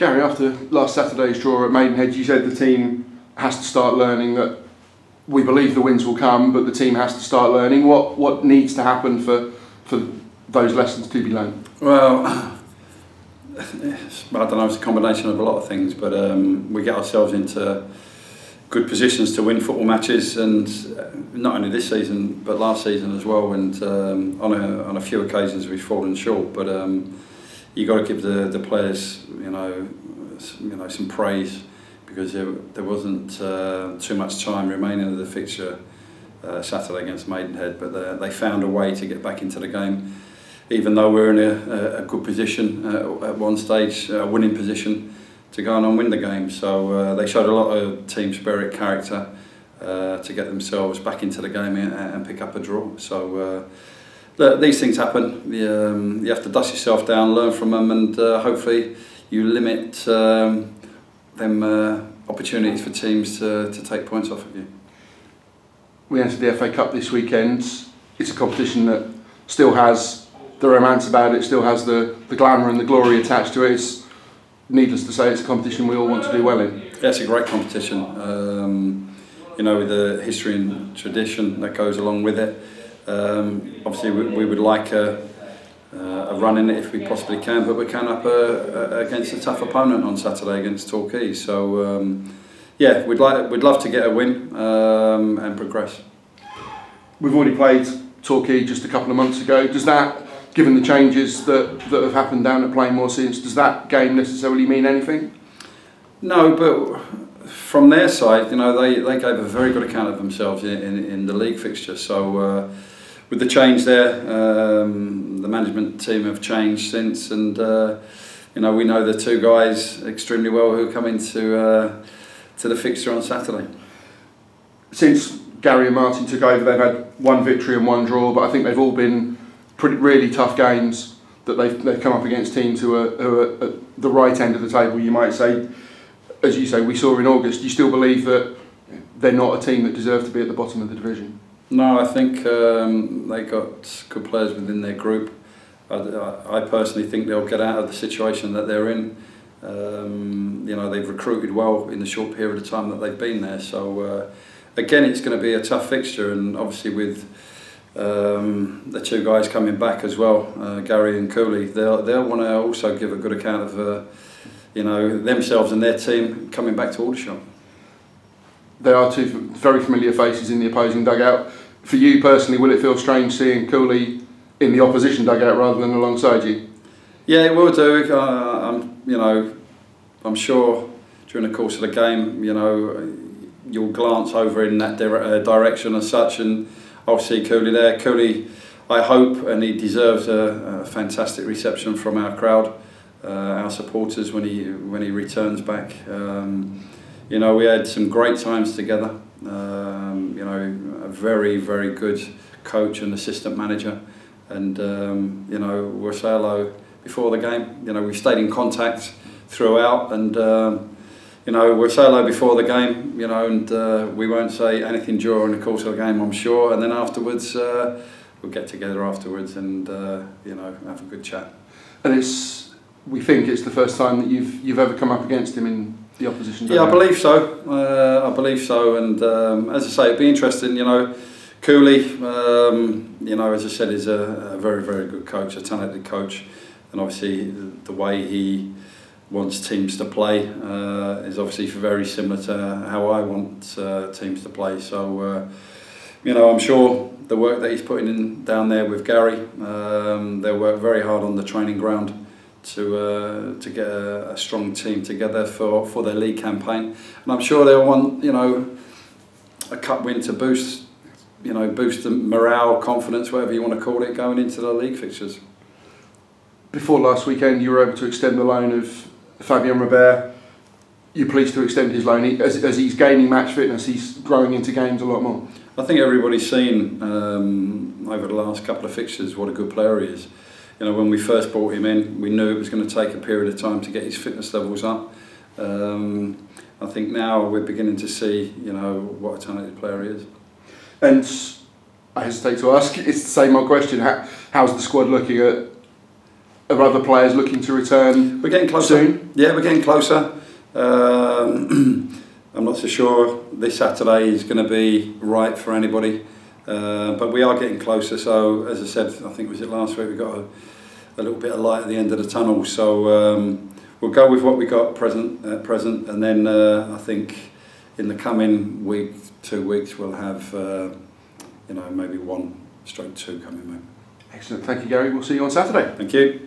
Gary, after last Saturday's draw at Maidenhead, you said the team has to start learning that we believe the wins will come, but the team has to start learning. What needs to happen for those lessons to be learned? Well, I don't know, it's a combination of a lot of things, but we get ourselves into good positions to win football matches, and not only this season but last season as well, and on a few occasions we've fallen short, but you got to give the players some praise, because there wasn't too much time remaining of the fixture Saturday against Maidenhead, but they found a way to get back into the game, even though we're in a good position at one stage, a winning position, to go on and win the game. So they showed a lot of team spirit, character, to get themselves back into the game and pick up a draw. So these things happen. You have to dust yourself down, learn from them, and hopefully you limit them opportunities for teams to take points off of you. We entered the FA Cup this weekend. It's a competition that still has the romance about it, still has the glamour and the glory attached to it. It's needless to say, it's a competition we all want to do well in. Yeah, it's a great competition. With the history and tradition that goes along with it. Obviously, we would like a run in it if we possibly can, but we came up against a tough opponent on Saturday against Torquay. So yeah, we'd love to get a win and progress. We've already played Torquay just a couple of months ago. Does that, given the changes that have happened down at Plainmoor since, does that game necessarily mean anything? No, but from their side, they gave a very good account of themselves in the league fixture. So with the change there, the management team have changed since, and we know the two guys extremely well who come into to the fixture on Saturday. Since Gary and Martin took over, they've had one victory and one draw, but I think they've all been really tough games that they've come up against teams who are at the right end of the table, you might say. As you say, we saw in August. Do you still believe that they're not a team that deserve to be at the bottom of the division? No, I think they got good players within their group. I personally think they'll get out of the situation that they're in. They've recruited well in the short period of time that they've been there. So again, it's going to be a tough fixture, and obviously with the two guys coming back as well, Gary and Cooley, they'll want to also give a good account of themselves and their team coming back to Aldershot. They are two very familiar faces in the opposing dugout. For you personally, will it feel strange seeing Cooley in the opposition dugout rather than alongside you? Yeah, it will do. I'm sure during the course of the game, you'll glance over in that direction as such, and I'll see Cooley there. Cooley, I hope, and he deserves a fantastic reception from our crowd, our supporters when he returns back. We had some great times together. A very, very good coach and assistant manager, and we'll say hello before the game. We've stayed in contact throughout, and we'll say hello before the game. And we won't say anything during the course of the game, I'm sure. And then afterwards, we'll get together afterwards and have a good chat. And we think it's the first time that you've ever come up against him in the opposition. Yeah, I believe so. I believe so, and as I say, it'd be interesting. Cooley, as I said, is a very, very good coach, a talented coach, and obviously the way he wants teams to play is obviously very similar to how I want teams to play. So, I'm sure the work that he's putting in down there with Gary, they'll work very hard on the training ground to get a strong team together for their league campaign, and I'm sure they'll want a cup win to boost the morale, confidence, whatever you want to call it, going into the league fixtures. Before last weekend, you were able to extend the loan of Fabien Robert. You're pleased to extend his loan as he's gaining match fitness. He's growing into games a lot more. I think everybody's seen over the last couple of fixtures what a good player he is. When we first brought him in, we knew it was going to take a period of time to get his fitness levels up. I think now we're beginning to see, what a talented player he is. And I hesitate to ask, it's the same old question. How's the squad looking Are other players looking to return? We're getting closer. Soon? Yeah, we're getting closer. I'm not so sure this Saturday is going to be right for anybody, but we are getting closer. So, as I said, I think was it last week, we got a little bit of light at the end of the tunnel. So we'll go with what we got present, and then I think in the coming week, 2 weeks, we'll have maybe 1/2 coming. Maybe. Excellent. Thank you, Gary. We'll see you on Saturday. Thank you.